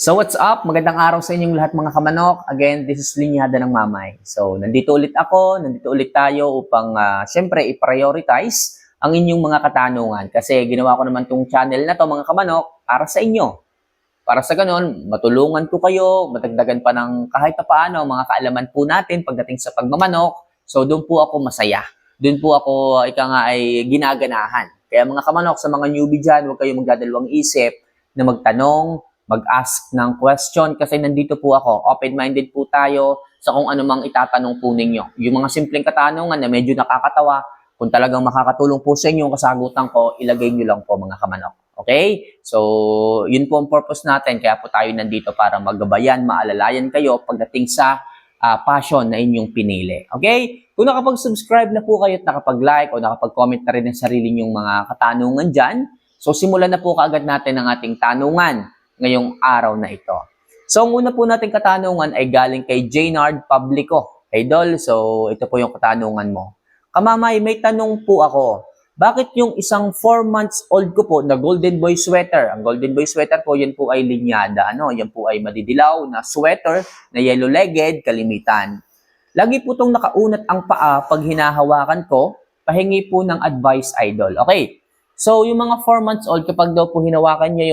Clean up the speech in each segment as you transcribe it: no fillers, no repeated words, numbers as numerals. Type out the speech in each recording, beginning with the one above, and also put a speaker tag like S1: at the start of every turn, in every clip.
S1: So what's up? Magandang araw sa inyong lahat mga kamanok. Again, this is Linyada ng Mamay. So nandito ulit ako, nandito ulit tayo upang syempre i-prioritize ang inyong mga katanungan. Kasi ginawa ko naman tong channel na to mga kamanok para sa inyo. Para sa ganon, matulungan ko kayo, matagdagan pa ng kahit pa paano mga kaalaman po natin pagdating sa pagmamanok. So doon po ako masaya. Doon po ako, ika nga ay ginaganahan. Kaya mga kamanok, sa mga newbie dyan, huwag kayong magdadalawang isip na magtanong, mag-ask ng question kasi nandito po ako. Open-minded po tayo sa kung ano mang itatanong po ninyo. Yung mga simpleng katanungan na medyo nakakatawa, kung talagang makakatulong po sa inyo ang kasagutan ko, ilagay nyo lang po mga kamanok. Okay? So, yun po ang purpose natin. Kaya po tayo nandito para magabayan, maalalayan kayo pagdating sa passion na inyong pinili. Okay? Kung nakapag-subscribe na po kayo at nakapag-like o nakapag-comment na rin ng sarili nyong mga katanungan dyan, so simulan na po kaagad natin ang ating tanungan ngayong araw na ito. So, ang una po nating katanungan ay galing kay Jaynard Publico. Idol, so ito po yung katanungan mo. Kamamay, may tanong po ako. Bakit yung isang 4 months old ko po na Golden Boy sweater, ang Golden Boy sweater po, yan po ay linyada, ano? Yan po ay madidilaw na sweater na yellow-legged, kalimitan. Lagi po itong nakaunat ang paa pag hinahawakan ko, pahingi po ng advice, idol. Okay, so yung mga 4 months old, kapag daw po hinawakan niya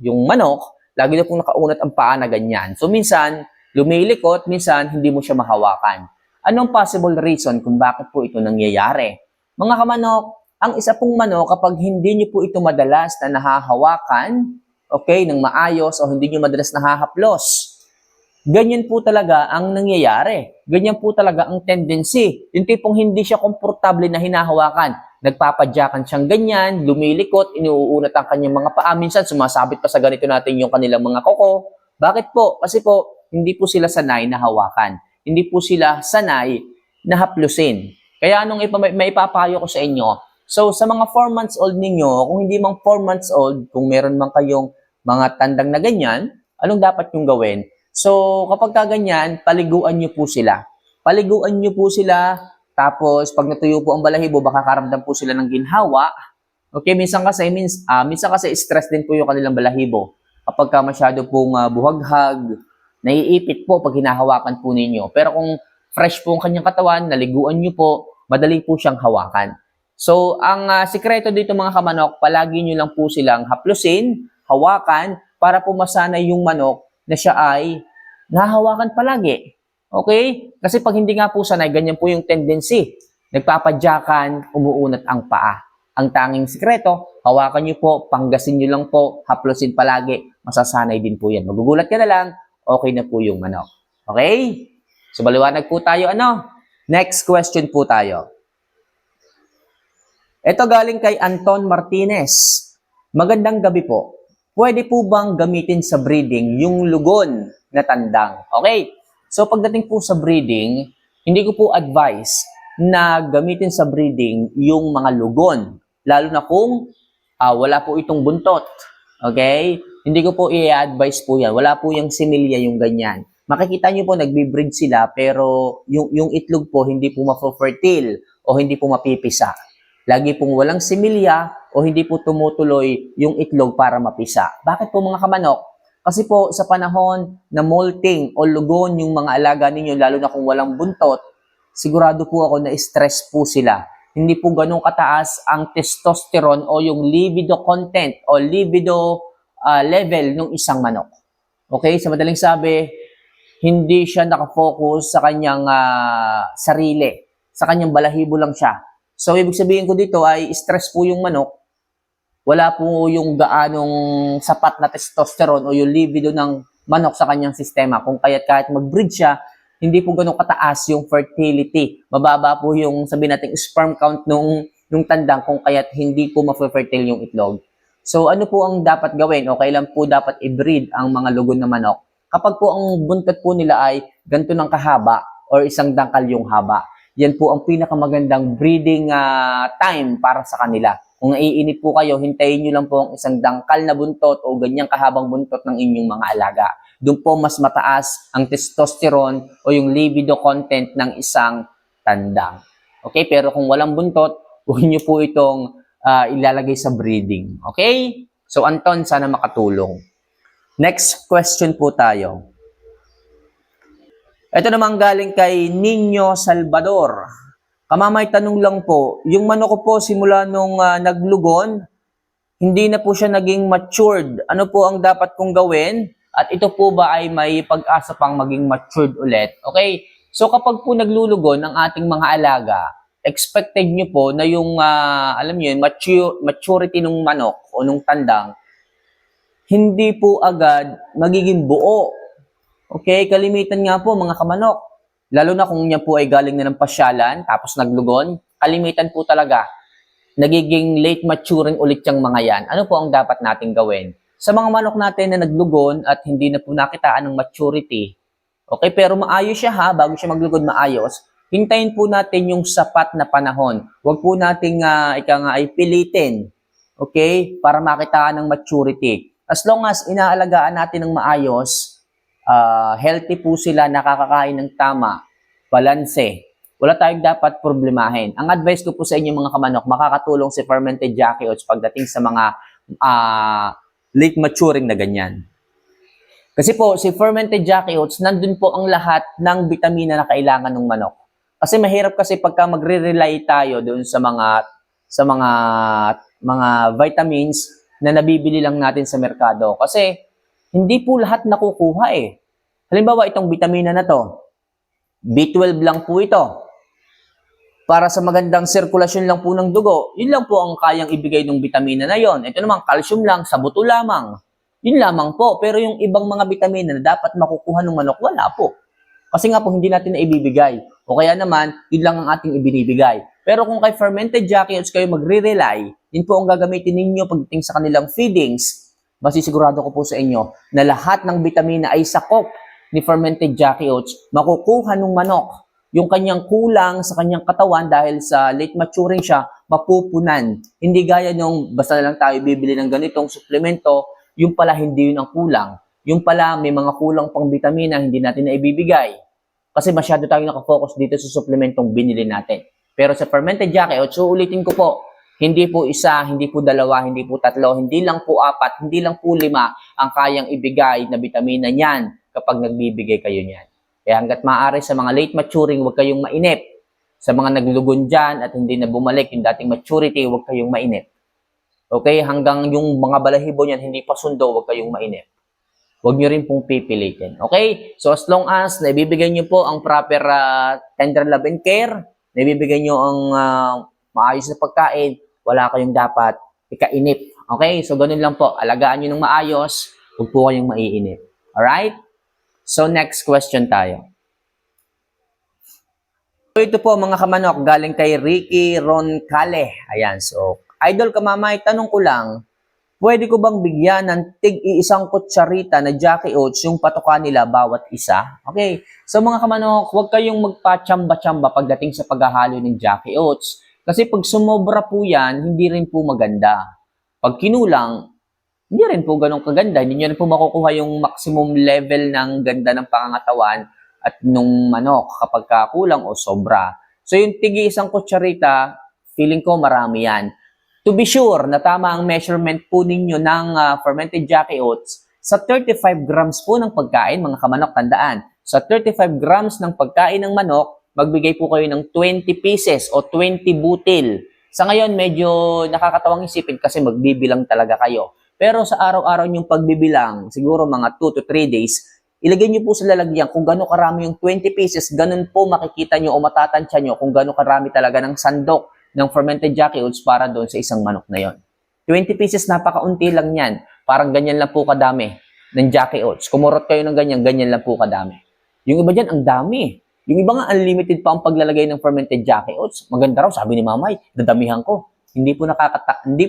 S1: yung manok, lagi daw pong nakaunat ang paa na ganyan. So minsan, lumilikot, minsan hindi mo siya mahawakan. Anong possible reason kung bakit po ito nangyayari? Mga kamanok, ang isa pong manok, kapag hindi niyo po ito madalas na nahahawakan, okay, ng maayos o hindi niyo madalas nahahaplos, ganyan po talaga ang nangyayari. Ganyan po talaga ang tendency. Yung tipong hindi siya komportable na hinahawakan. Nagpapadyakan siyang ganyan, lumilikot, inuunat ang kanyang mga paa. Minsan sumasabit pa sa ganito natin yung kanilang mga koko. Bakit po? Kasi po, hindi po sila sanay na hawakan. Hindi po sila sanay na haplusin. Kaya anong maipapayo ko sa inyo? So, sa mga 4 months old ninyo, kung hindi mang 4 months old, kung meron man kayong mga tandang na ganyan, anong dapat yung gawin? So, kapag kaganyan, paliguan nyo po sila. Paliguan nyo po sila, tapos pag natuyo po ang balahibo, baka karamdam po sila ng ginhawa. Okay, minsan kasi stress din po yung kanilang balahibo. Kapag ka masyado pong buhaghag, naiipit po pag hinahawakan po ninyo. Pero kung fresh po ang kanyang katawan, naliguan nyo po, madali po siyang hawakan. So, ang sikreto dito mga kamanok, palagi nyo lang po silang haplusin, hawakan, para po masanay yung manok na siya ay nahahawakan palagi. Okay? Kasi pag hindi nga po sanay, ganyan po yung tendency. Nagpapadyakan, umuunat ang paa. Ang tanging sikreto, hawakan nyo po, panggasin nyo lang po, haplusin palagi, masasanay din po yan. Magugulat ka na lang, okay na po yung manok. Okay? So, maliwanag po tayo, ano? Next question po tayo. Ito galing kay Anton Martinez. Magandang gabi po. Pwede po bang gamitin sa breeding yung lugon na tandang? Okay. So pagdating po sa breeding, hindi ko po advice na gamitin sa breeding yung mga lugon. Lalo na kung wala po itong buntot. Okay? Hindi ko po i-advise po yan. Wala po yung similya yung ganyan. Makikita nyo po nagbe-breed sila pero yung itlog po hindi po ma-fertile o hindi po mapipisa. Lagi pong walang similya o hindi po tumutuloy yung itlog para mapisa. Bakit po mga kamanok? Kasi po sa panahon na molting o lugon yung mga alaga ninyo, lalo na kung walang buntot, sigurado po ako na stress po sila. Hindi po ganun kataas ang testosterone o yung libido content o libido level ng isang manok. Okay? Sa madaling sabi, hindi siya nakafocus sa kanyang sarili. Sa kanyang balahibo lang siya. So, ibig sabihin ko dito ay stress po yung manok. Wala po yung gaanong sapat na testosterone o yung libido ng manok sa kanyang sistema. Kung kahit mag-breed siya, hindi po ganun kataas yung fertility. Mababa po yung sabihin natin sperm count nung tandang kung kaya't hindi po ma-fertile yung itlog. So, ano po ang dapat gawin o kailan po dapat i-breed ang mga lugon na manok? Kapag po ang buntot po nila ay ganito ng kahaba or isang dangkal yung haba. Yan po ang pinakamagandang breeding time para sa kanila. Kung naiinip po kayo, hintayin nyo lang po ang isang dangkal na buntot o ganyang kahabang buntot ng inyong mga alaga. Doon po mas mataas ang testosterone o yung libido content ng isang tandang. Okay, pero kung walang buntot, huwag nyo po itong ilalagay sa breeding. Okay? So Anton, sana makatulong. Next question po tayo. Ito naman galing kay Nino Salvador. Kamamay tanong lang po, yung manok ko po simula nung naglugon, hindi na po siya naging matured. Ano po ang dapat kong gawin? At ito po ba ay may pag-asa pang maging matured ulit? Okay? So kapag po naglulugon ang ating mga alaga, expected nyo po na yung, alam nyo yun, maturity ng manok o ng tandang, hindi po agad magiging buo. Okay? Kalimitan nga po mga kamanok. Lalo na kung niya po ay galing na ng pasyalan, tapos naglugon, kalimitan po talaga nagiging late maturing ulit yung mga yan. Ano po ang dapat nating gawin? Sa mga manok natin na naglugon at hindi na po nakitaan ng maturity, okay, pero maayos siya ha, bago siya maglugod maayos, hintayin po natin yung sapat na panahon. Huwag po nating ay pilitin, okay, para makitaan ng maturity. As long as inaalagaan natin ng maayos, healthy po sila, nakakakain ng tama, balanse, wala tayong dapat problemahin. Ang advice ko po sa inyo mga kamanok, makakatulong si fermented Jackie Oats pagdating sa mga late maturing na ganyan. Kasi po, si fermented Jackie Oats, nandun po ang lahat ng vitamina na kailangan ng manok. Kasi mahirap kasi pagka magre-rely tayo doon sa mga vitamins na nabibili lang natin sa merkado. Kasi hindi po lahat nakukuha eh. Halimbawa, itong vitamina na to, B12 lang po ito. Para sa magandang sirkulasyon lang po ng dugo, yun lang po ang kayang ibigay ng vitamina na yon. Ito naman, calcium lang, sa buto lamang. Yun lamang po. Pero yung ibang mga vitamina na dapat makukuha ng manok, wala po. Kasi nga po, hindi natin na ibibigay. O kaya naman, yun lang ang ating ibinibigay. Pero kung kay fermented Jackie Oats kayo magre-rely, yun po ang gagamitin ninyo pagdating sa kanilang feedings, masisigurado ko po sa inyo na lahat ng vitamina ay sakop ni fermented Jackie Oats, makukuha ng manok. Yung kanyang kulang sa kanyang katawan dahil sa late maturing siya, mapupunan. Hindi gaya nung basta na lang tayo bibili ng ganitong suplemento, yung pala hindi yun ang kulang. Yung pala may mga kulang pang vitamina, hindi natin na ibibigay. Kasi masyado tayo nakafocus dito sa suplementong binili natin. Pero sa fermented Jackie Oats, ulitin ko po, hindi po isa, hindi po dalawa, hindi po tatlo, hindi lang po apat, hindi lang po lima ang kayang ibigay na vitamina niyan kapag nagbibigay kayo niyan. Kaya hanggat maaari sa mga late maturing, huwag kayong mainip. Sa mga naglugon dyan at hindi na bumalik yung dating maturity, huwag kayong mainip. Okay? Hanggang yung mga balahibo niyan hindi pa sundo, huwag kayong mainip. Huwag nyo rin pong pipilitin. Okay? So as long as naibibigay nyo po ang proper tender love and care, naibibigay nyo ang maayos na pagkain, wala kayong dapat ikainip. Okay? So ganun lang po. Alagaan nyo ng maayos, huwag po kayong maiinip. Alright? So, next question tayo. So, ito po mga kamanok, galing kay Ricky Roncale. Ayan, so, Idol Kamamay, tanong ko lang, pwede ko bang bigyan ng tig-iisang kutsarita na Jackie Oats yung patukan nila bawat isa? Okay, so mga kamanok, huwag kayong magpa-tsamba-tsamba pagdating sa paghahalo ng Jackie Oats. Kasi pag sumobra po yan, hindi rin po maganda. Pag kinulang, hindi rin po ganun kaganda. Hindi nyo rin po makukuha yung maximum level ng ganda ng pangangatawan at nung manok kapag kulang o sobra. So yung tigi-isang kutsarita, feeling ko marami yan. To be sure na tama ang measurement po ninyo ng fermented Jackie Oats, sa 35 grams po ng pagkain, mga kamanok, tandaan. Sa 35 grams ng pagkain ng manok, magbigay po kayo ng 20 pieces o 20 butil. Sa ngayon, medyo nakakatawang isipin kasi magbibilang talaga kayo. Pero sa araw-araw niyong pagbibilang, siguro mga 2 to 3 days, ilagay niyo po sa lalagyan kung gaano karami yung 20 pieces, ganun po makikita niyo o matatansya niyo kung gaano karami talaga ng sandok ng fermented Jackie Oats para doon sa isang manok na yon. 20 pieces, napakaunti lang yan. Parang ganyan lang po kadami ng Jackie Oats. Kumurot kayo ng ganyan, ganyan lang po kadami. Yung iba dyan, ang dami. Yung iba nga, unlimited pa ang paglalagay ng fermented Jackie Oats. Maganda raw, sabi ni Mamay, dadamihan ko. Hindi po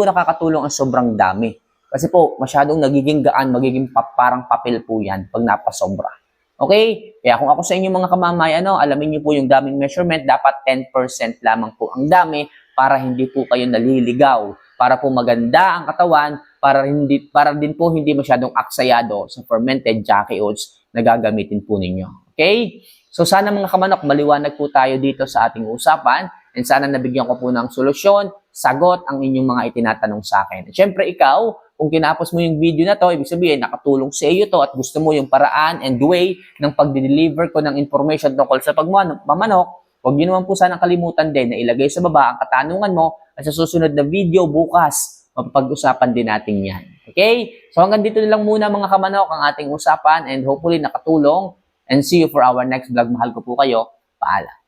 S1: nakakatulong ang sobrang dami. Kasi po, masyadong nagiging gaan, magiging parang papel po yan pag napasobra. Okay? Kaya kung ako sa inyo mga kamamay, alamin niyo po yung daming measurement, dapat 10% lamang po ang dami para hindi po kayo naliligaw. Para po maganda ang katawan, para din po hindi masyadong aksayado sa fermented Jackie Oats na gagamitin po ninyo. Okay? So sana mga kamanok, maliwanag po tayo dito sa ating usapan and sana nabigyan ko po ng solusyon, sagot ang inyong mga itinatanong sa akin. Siyempre ikaw, kung kinapos mo yung video na to, ibig sabihin, nakatulong sa iyo to at gusto mo yung paraan and way ng pag-deliver ko ng information tungkol sa pagmamanok, huwag niyo naman po sana kalimutan din na ilagay sa baba ang katanungan mo at sa susunod na video bukas, mapapag-usapan din natin yan. Okay? So hanggang dito na lang muna mga kamanok ang ating usapan and hopefully nakatulong and see you for our next vlog. Mahal ko po kayo. Paalam.